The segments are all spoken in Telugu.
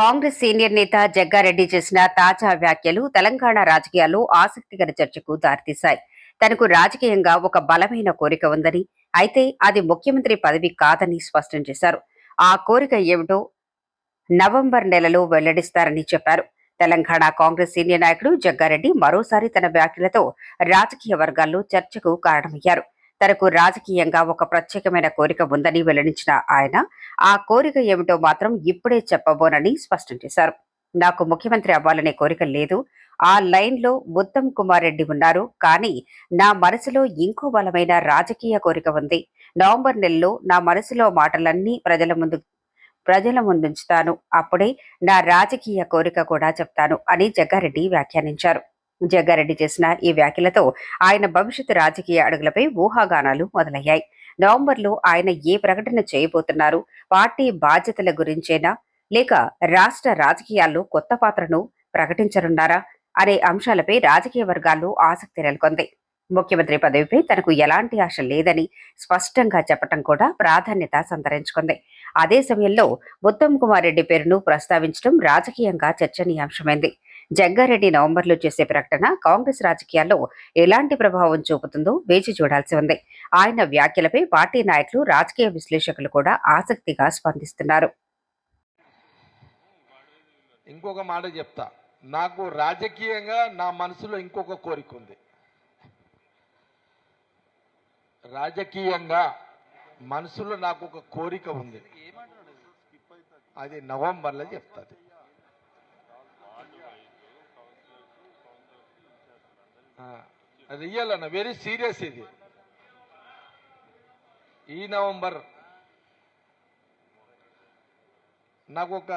కాంగ్రెస్ సీనియర్ నేత జగ్గారెడ్డి చేసిన తాజా వ్యాఖ్యలు తెలంగాణ రాజకీయాల్లో ఆసక్తికర చర్చకు దారితీశాయి. తనకు రాజకీయంగా ఒక బలమైన కోరిక ఉందని, అయితే అది ముఖ్యమంత్రి పదవి కాదని స్పష్టం చేశారు. ఆ కోరిక ఏమిటో నవంబర్ నెలలో వెల్లడిస్తారని చెప్పారు. తెలంగాణ కాంగ్రెస్ సీనియర్ నాయకుడు జగ్గారెడ్డి మరోసారి తన వ్యాఖ్యలతో రాజకీయ వర్గాల్లో చర్చకు కారణమయ్యారు. తనకు రాజకీయంగా ఒక ప్రత్యేకమైన కోరిక ఉందని వెల్లడించిన ఆయన ఆ కోరిక ఏమిటో మాత్రం ఇప్పుడే చెప్పబోనని స్పష్టం చేశారు. నాకు ముఖ్యమంత్రి అవ్వాలనే కోరిక లేదు. ఆ లైన్లో ఉత్తమ్ కుమార్ రెడ్డి ఉన్నారు. కానీ నా మనసులో ఇంకో బలమైన రాజకీయ కోరిక ఉంది. నవంబర్ నెలలో నా మనసులో మాటలన్నీ ప్రజల ముందుంచుతాను. అప్పుడే నా రాజకీయ కోరిక కూడా చెప్తాను అని జగ్గారెడ్డి వ్యాఖ్యానించారు. జగ్గారెడ్డి చేసిన ఈ వ్యాఖ్యలతో ఆయన భవిష్యత్తు రాజకీయ అడుగులపై ఊహాగానాలు మొదలయ్యాయి. నవంబర్లో ఆయన ఏ ప్రకటన చేయబోతున్నారు? పార్టీ బాధ్యతల గురించేనా, లేక రాష్ట్ర రాజకీయాల్లో కొత్త పాత్రను ప్రకటించనున్నారా అనే అంశాలపై రాజకీయ వర్గాల్లో ఆసక్తి నెలకొంది. ముఖ్యమంత్రి పదవిపై తనకు ఎలాంటి ఆశ లేదని స్పష్టంగా చెప్పడం కూడా ప్రాధాన్యత సంతరించుకుంది. అదే సమయంలో ఉత్తమ్ కుమార్ రెడ్డి పేరును ప్రస్తావించడం రాజకీయంగా చర్చనీయాంశమైంది. జగ్గారెడ్డి నవంబర్లో చేసే ప్రకటన కాంగ్రెస్ రాజకీయాల్లో ఎలాంటి ప్రభావం చూపుతుందో వేచి చూడాల్సి ఉంది. ఆయన వ్యాఖ్యలపై పార్టీ నాయకులు, రాజకీయ విశ్లేషకులు కూడా ఆసక్తిగా స్పందిస్తున్నారు. ఇంకొక మాట చెప్తా, నాకు రాజకీయంగా నా మనసులో ఇంకొక కోరిక ఉంది. రాజకీయంగా మనసులో నాకు ఒక కోరిక ఉంది. అది నవంబర్లో చెప్తాది. రియల్ అన్న, వెరీ సీరియస్. ఇది ఈ నవంబర్ నాకు ఒక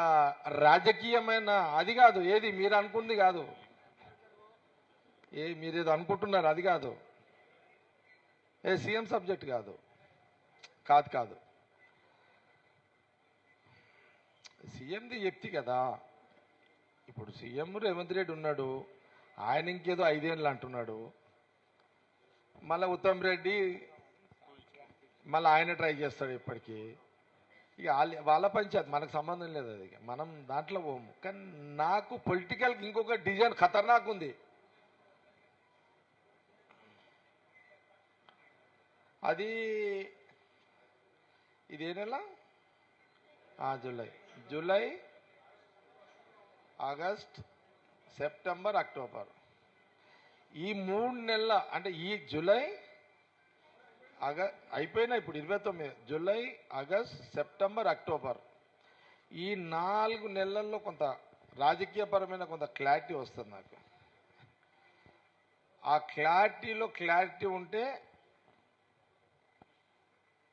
రాజకీయమైన అది కాదు, ఏది మీరు అనుకుంది కాదు, మీరేదో అనుకుంటున్నారు అది కాదు, సీఎం సబ్జెక్ట్ కాదు కాదు కాదు సీఎంది చెప్తి కదా. ఇప్పుడు సీఎం రేవంత్ రెడ్డి ఉన్నాడు, ఆయన ఇంకేదో 5 ఏళ్ళు అంటున్నాడు. మళ్ళీ ఉత్తమ్ రెడ్డి మళ్ళీ ఆయన ట్రై చేస్తాడు ఇప్పటికీ. ఇక వాళ్ళ పంచాయతీ, మనకు సంబంధం లేదు. అది మనం దాంట్లో పోము. కానీ నాకు పొలిటికల్ ఇంకొక డిజైన్ ఖతర్నాక్ ఉంది. అది ఇదే నెల, జూలై, ఆగస్ట్, సెప్టెంబర్, అక్టోబర్, ఈ 3 నెలల, అంటే ఈ జూలై అయిపోయినా ఇప్పుడు 29, జూలై, ఆగస్ట్, సెప్టెంబర్, అక్టోబర్, ఈ 4 నెలల్లో కొంత రాజకీయపరమైన కొంత క్లారిటీ వస్తుంది నాకు. ఆ క్లారిటీలో క్లారిటీ ఉంటే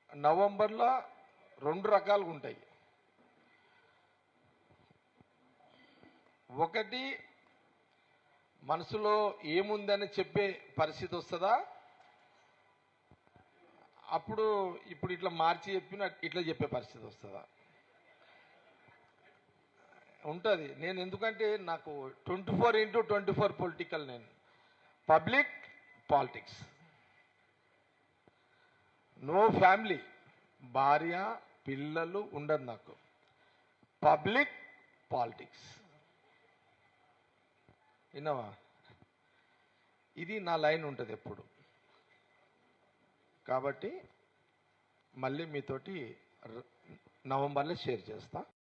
నవంబర్లో 2 రకాలుగా ఉంటాయి. ఒకటి, మనసులో ఏముందని చెప్పే పరిస్థితి వస్తుందా, అప్పుడు ఇప్పుడు ఇట్లా మార్చి చెప్పిన ఇట్లా చెప్పే పరిస్థితి వస్తుందా ఉంటుంది. నేను ఎందుకంటే నాకు 24x24 పొలిటికల్, నేను పబ్లిక్ పాలిటిక్స్, నో ఫ్యామిలీ, భార్య పిల్లలు ఉండదు నాకు, పబ్లిక్ పాలిటిక్స్. విన్నావా? ఇది నా లైన్ ఉంటుంది ఎప్పుడు. కాబట్టి మళ్ళీ మీతోటి నవంబర్లో షేర్ చేస్తా.